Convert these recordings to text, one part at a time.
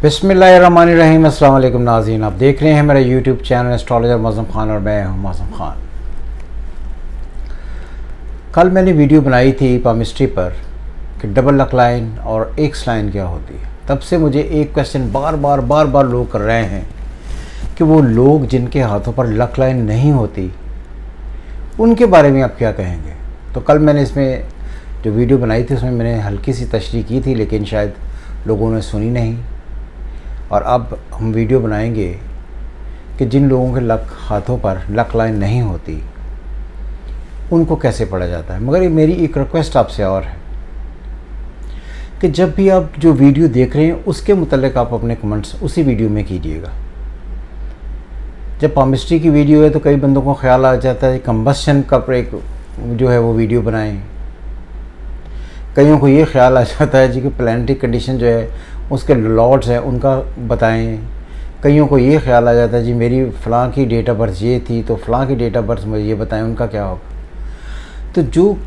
बिस्मिल्लाहिर्रहमानिर्रहीम। अस्सलाम वालेकुम नाज़रीन, आप देख रहे हैं मेरा YouTube channel astrologer Mauzam Khan और मैं हूं मौज़म ख़ान। कल मैंने वीडियो बनाई थी पामिस्ट्री पर कि डबल लक लाइन और एक्स लाइन क्या होती है। तब से मुझे एक क्वेश्चन बार बार लोग कर रहे हैं कि वो लोग जिनके हाथों पर लक लाइन नहीं होती उनके बारे में आप क्या कहेंगे। तो कल मैंने इसमें जो वीडियो बनाई थी उसमें मैंने हल्की सी तशरीह की थी, लेकिन शायद लोगों ने सुनी नहीं। और अब हम वीडियो बनाएंगे कि जिन लोगों के हाथों पर लक लाइन नहीं होती उनको कैसे पढ़ा जाता है। मगर मेरी एक रिक्वेस्ट आपसे और है कि जब भी आप जो वीडियो देख रहे हैं उसके मुतालिक आप अपने कमेंट्स उसी वीडियो में कीजिएगा। जब पामिस्ट्री की वीडियो है तो कई बंदों को ख्याल आ जाता है कंबस्शन का एक जो है वो वीडियो बनाएं। कईयों को ये ख्याल आ जाता है जी कि प्लानिटरी कंडीशन जो है उसके लॉर्ड्स हैं उनका बताएं। कईयों को ये ख्याल आ जाता है जी मेरी फ़लाँ की डेट ऑफ बर्थ ये थी तो फ़लाँ की डेट ऑफ बर्थ मुझे ये बताएं, उनका क्या होगा। तो जो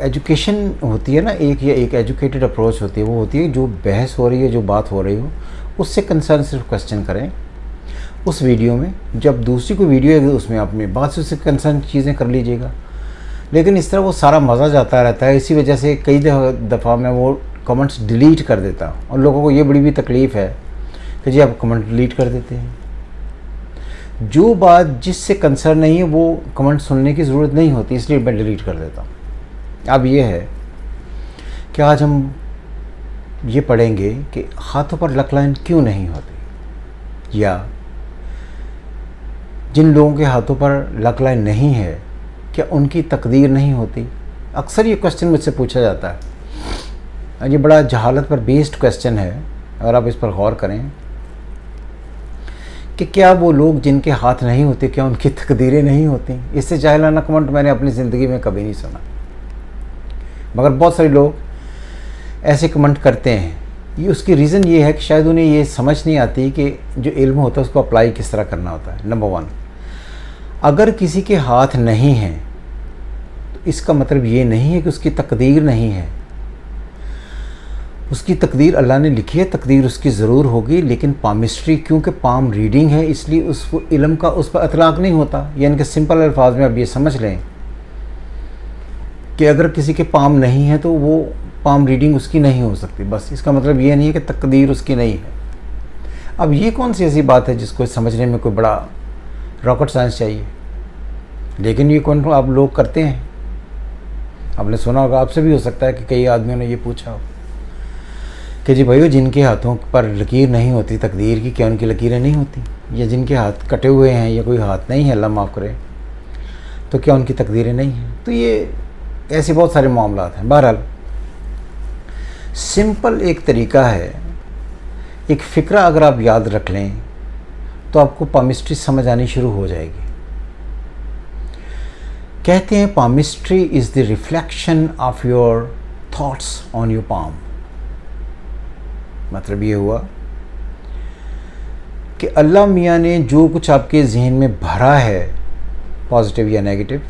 एजुकेशन होती है ना, एक एजुकेटेड अप्रोच होती है, वो होती है जो बहस हो रही है, जो बात हो रही हो उससे कंसर्न सिर्फ क्वेश्चन करें उस वीडियो में। जब दूसरी कोई वीडियो है उसमें अपनी बात से उससे कंसर्न चीज़ें कर लीजिएगा। लेकिन इस तरह वो सारा मज़ा जाता रहता है। इसी वजह से कई दफ़ा मैं वो कमेंट्स डिलीट कर देता हूँ और लोगों को ये बड़ी भी तकलीफ़ है कि जी आप कमेंट डिलीट कर देते हैं। जो बात जिससे कंसर्न नहीं है वो कमेंट सुनने की ज़रूरत नहीं होती, इसलिए मैं डिलीट कर देता हूँ। अब ये है कि आज हम ये पढ़ेंगे कि हाथों पर लक लाइन क्यों नहीं होती, या जिन लोगों के हाथों पर लक लाइन नहीं है क्या उनकी तकदीर नहीं होती। अक्सर ये क्वेश्चन मुझसे पूछा जाता है। ये बड़ा जहालत पर बेस्ड क्वेश्चन है और आप इस पर गौर करें कि क्या वो लोग जिनके हाथ नहीं होते क्या उनकी तकदीरें नहीं होती। इससे जाहिलाना कमेंट मैंने अपनी ज़िंदगी में कभी नहीं सुना, मगर बहुत सारे लोग ऐसे कमेंट करते हैं। ये उसकी रीज़न ये है कि शायद उन्हें ये समझ नहीं आती कि जो इल्म होता है उसको अप्लाई किस तरह करना होता है। नंबर 1, अगर किसी के हाथ नहीं हैं तो इसका मतलब ये नहीं है कि उसकी तकदीर नहीं है। उसकी तकदीर अल्लाह ने लिखी है, तकदीर उसकी ज़रूर होगी, लेकिन पामिस्ट्री क्योंकि पाम रीडिंग है इसलिए उस इल्म का उस पर इतलाक़ नहीं होता। यानी कि सिंपल अल्फाज में आप ये समझ लें कि अगर किसी के पाम नहीं है तो वो पाम रीडिंग उसकी नहीं हो सकती। बस इसका मतलब ये नहीं है कि तकदीर उसकी नहीं है। अब ये कौन सी ऐसी बात है जिसको समझने में कोई बड़ा रॉकेट साइंस चाहिए, लेकिन ये कौन आप लोग करते हैं। आपने सुना होगा, आपसे भी हो सकता है कि कई आदमियों ने ये पूछा हो कि जी भाइयों जिनके हाथों पर लकीर नहीं होती तकदीर की, क्या उनकी लकीरें नहीं होती, या जिनके हाथ कटे हुए हैं या कोई हाथ नहीं है अल्लाह माफ़ करे तो क्या उनकी तकदीरें नहीं हैं। तो ये ऐसे बहुत सारे मामलात हैं। बहरहाल सिंपल एक तरीका है, एक फ़िक्रा अगर आप याद रख लें तो आपको पामिस्ट्री समझ आनी शुरू हो जाएगी। कहते हैं palmistry is the reflection of your thoughts on your palm. मतलब ये हुआ कि अल्लाह मियाँ ने जो कुछ आपके जहन में भरा है पॉजिटिव या नेगेटिव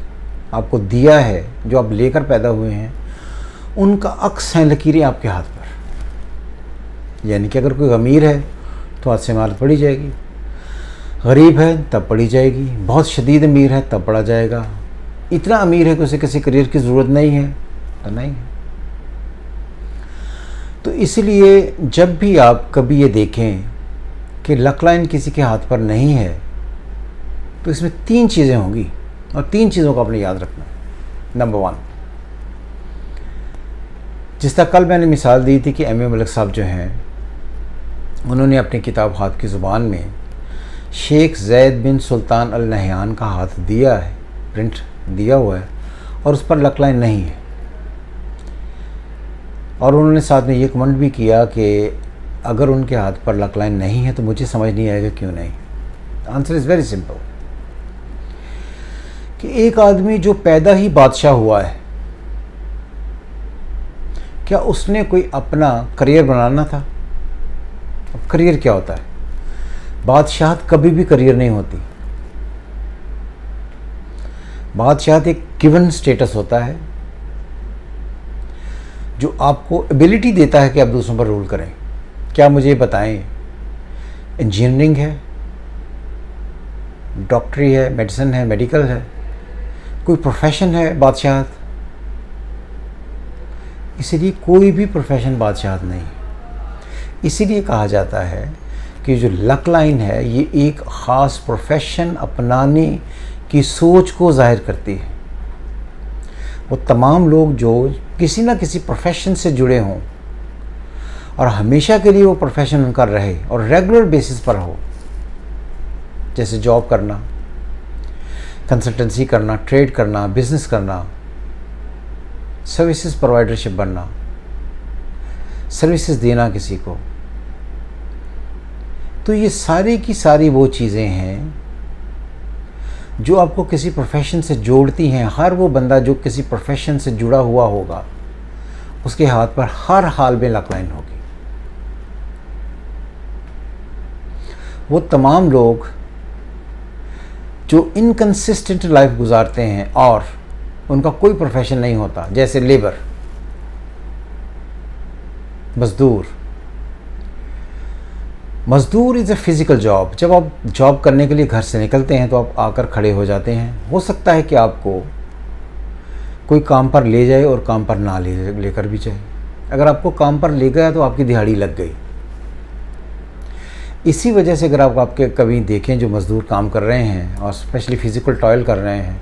आपको दिया है, जो आप लेकर पैदा हुए हैं, उनका अक्स हैं लकीरें आपके हाथ पर। यानी कि अगर कोई अमीर है तो हाथ से मारत पड़ी जाएगी, गरीब है तब पड़ी जाएगी, बहुत शदीद अमीर है तब पड़ा जाएगा, इतना अमीर है कि उसे किसी करियर की ज़रूरत नहीं है तो नहीं है। तो इसलिए जब भी आप कभी ये देखें कि लक लाइन किसी के हाथ पर नहीं है तो इसमें 3 चीज़ें होंगी और 3 चीज़ों को आपने याद रखना है। नंबर 1, जिस तरह कल मैंने मिसाल दी थी कि एम ए मलिक साहब जो हैं उन्होंने अपनी किताब हाथ की ज़ुबान में शेख ज़ैद बिन सुल्तान अल नहयान का हाथ दिया है, प्रिंट दिया हुआ है और उस पर लक लाइन नहीं है। और उन्होंने साथ में ये कमेंट भी किया कि अगर उनके हाथ पर लक लाइन नहीं है तो मुझे समझ नहीं आएगा क्यों नहीं। आंसर इज़ वेरी सिंपल कि एक आदमी जो पैदा ही बादशाह हुआ है, क्या उसने कोई अपना करियर बनाना था। अब करियर क्या होता है, बादशाहत कभी भी करियर नहीं होती। बादशाहत एक गिवन स्टेटस होता है जो आपको एबिलिटी देता है कि आप दूसरों पर रूल करें। क्या मुझे बताएं इंजीनियरिंग है, डॉक्टरी है, मेडिसिन है, मेडिकल है, कोई प्रोफेशन है, बादशाहत। इसीलिए कोई भी प्रोफेशन बादशाहत नहीं। इसीलिए कहा जाता है कि जो लक लाइन है ये एक ख़ास प्रोफेशन अपनाने की सोच को जाहिर करती है। वो तमाम लोग जो किसी न किसी प्रोफेशन से जुड़े हों और हमेशा के लिए वो प्रोफेशन उनका रहे और रेगुलर बेसिस पर हो, जैसे जॉब करना, कंसल्टेंसी करना, ट्रेड करना, बिजनेस करना, सर्विसेज प्रोवाइडरशिप बनना, सर्विसेज देना किसी को। तो ये सारी की सारी वो चीज़ें हैं जो आपको किसी प्रोफेशन से जोड़ती हैं। हर वो बंदा जो किसी प्रोफेशन से जुड़ा हुआ होगा उसके हाथ पर हर हाल में लक लाइन होगी। वो तमाम लोग जो इनकंसिस्टेंट लाइफ गुजारते हैं और उनका कोई प्रोफेशन नहीं होता, जैसे लेबर, मज़दूर इज़ अ फिज़िकल जॉब। जब आप जॉब करने के लिए घर से निकलते हैं तो आप आकर खड़े हो जाते हैं। हो सकता है कि आपको कोई काम पर ले जाए और काम पर ना लेकर भी जाए। अगर आपको काम पर ले गया तो आपकी दिहाड़ी लग गई। इसी वजह से अगर आप आपके कभी देखें जो मज़दूर काम कर रहे हैं और स्पेशली फ़िज़िकल टॉयल कर रहे हैं,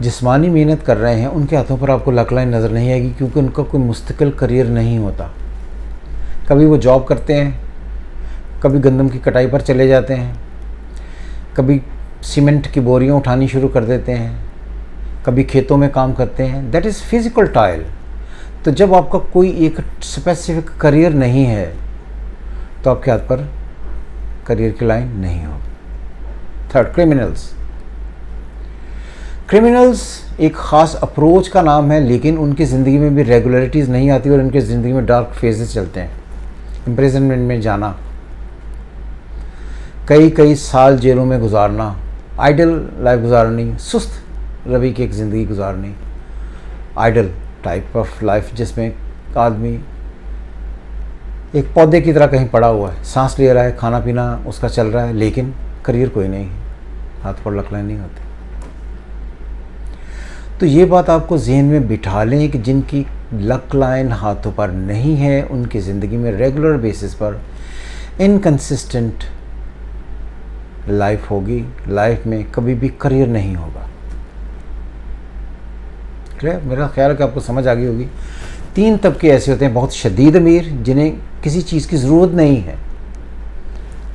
जिस्मानी मेहनत कर रहे हैं, उनके हाथों पर आपको लक लाइन नज़र नहीं आएगी, क्योंकि उनका कोई मुस्तकिल करियर नहीं होता। कभी वो जॉब करते हैं, कभी गंदम की कटाई पर चले जाते हैं, कभी सीमेंट की बोरियां उठानी शुरू कर देते हैं, कभी खेतों में काम करते हैं। That is physical toil. तो जब आपका कोई एक स्पेसिफिक करियर नहीं है तो आपके हाथ पर करियर की लाइन नहीं होगी। थर्ड, क्रिमिनल्स एक ख़ास अप्रोच का नाम है, लेकिन उनकी ज़िंदगी में भी रेगुलरिटीज़ नहीं आती और उनकी ज़िंदगी में डार्क फेजेस चलते हैं। इम्प्रिजनमेंट में जाना, कई साल जेलों में गुजारना, आइडल लाइफ गुजारनी, सुस्त रवि की एक ज़िंदगी गुजारनी, आइडल टाइप ऑफ लाइफ जिसमें आदमी एक पौधे की तरह कहीं पड़ा हुआ है, सांस ले रहा है, खाना पीना उसका चल रहा है, लेकिन करियर कोई नहीं है, हाथ पर लक लाइन नहीं होती। तो ये बात आपको जहन में बिठा लें कि जिनकी लक लाइन हाथों पर नहीं है उनकी ज़िंदगी में रेगुलर बेसिस पर इनकंसिस्टेंट लाइफ होगी, लाइफ में कभी भी करियर नहीं होगा। क्लियर? मेरा ख्याल है कि आपको समझ आ गई होगी। 3 तबके ऐसे होते हैं, बहुत शदीद अमीर जिन्हें किसी चीज़ की ज़रूरत नहीं है,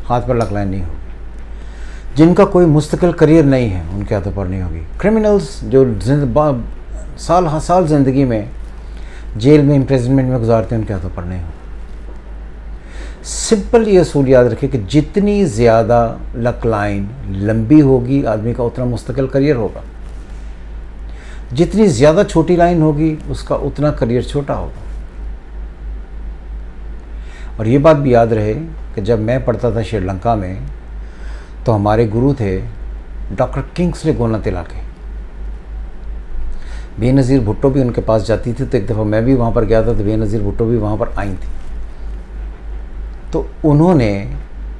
हाथ पर लक लाइन नहीं होगी। जिनका कोई मुस्तकिल करियर नहीं है उनके हाथों पर नहीं होगी। क्रिमिनल्स जो साल ज़िंदगी में जेल में, इम्प्रिजनमेंट में गुजारते हैं, उनके हाथों पर नहीं होगी। सिंपल ये असूल याद रखें कि जितनी ज़्यादा लक लाइन लंबी होगी आदमी का उतना मुस्तकिल करियर होगा, जितनी ज़्यादा छोटी लाइन होगी उसका उतना करियर छोटा होगा। और ये बात भी याद रहे कि जब मैं पढ़ता था श्रीलंका में तो हमारे गुरु थे डॉक्टर किंग्सले गोनातिलके। बेनज़ीर भुट्टो भी उनके पास जाती थी, तो एक दफ़ा मैं भी वहाँ पर गया था तो बेनज़ीर भुट्टो भी वहाँ पर आई थी। तो उन्होंने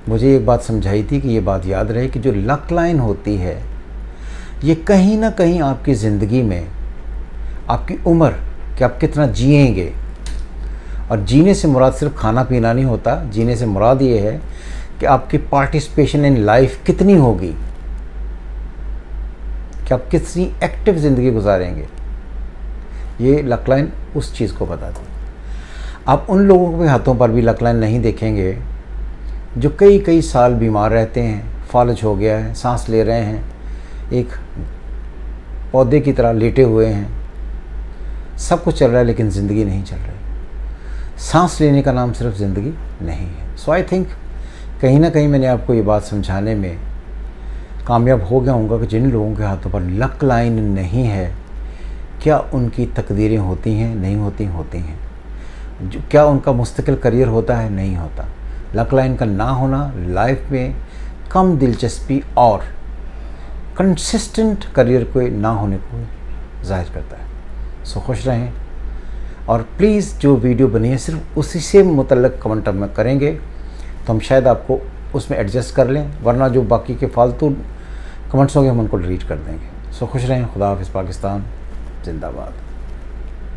मुझे एक बात समझाई थी कि ये बात याद रहे कि जो लक लाइन होती है ये कहीं ना कहीं आपकी ज़िंदगी में आपकी उम्र कि आप कितना जिएंगे, और जीने से मुराद सिर्फ खाना पीना नहीं होता, जीने से मुराद ये है कि आपकी पार्टिसिपेशन इन लाइफ कितनी होगी, कि आप कितनी एक्टिव ज़िंदगी गुजारेंगे। ये लक लाइन उस चीज़ को बताती है। आप उन लोगों के हाथों पर भी लक लाइन नहीं देखेंगे जो कई साल बीमार रहते हैं, फालज हो गया है, सांस ले रहे हैं, एक पौधे की तरह लेटे हुए हैं, सब कुछ चल रहा है लेकिन ज़िंदगी नहीं चल रही। सांस लेने का नाम सिर्फ ज़िंदगी नहीं है। सो आई थिंक कहीं ना कहीं मैंने आपको ये बात समझाने में कामयाब हो गया हूँगा कि जिन लोगों के हाथों पर लक लाइन नहीं है, क्या उनकी तकदीरें होती हैं? नहीं होती, होती हैं। क्या उनका मुस्तकिल करियर होता है? नहीं होता। लक लाइन का ना होना लाइफ में कम दिलचस्पी और कंसिस्टेंट करियर को ना होने को जाहिर करता है। सो खुश रहें, और प्लीज़ जो वीडियो बनी है सिर्फ उसी से मुतल्लिक़ कमेंट में करेंगे तो हम शायद आपको उसमें एडजस्ट कर लें, वरना जो बाकी के फालतू कमेंट्स होंगे हम उनको डिलीट कर देंगे। सो खुश रहें। खुदा हाफिज़। पाकिस्तान जिंदाबाद।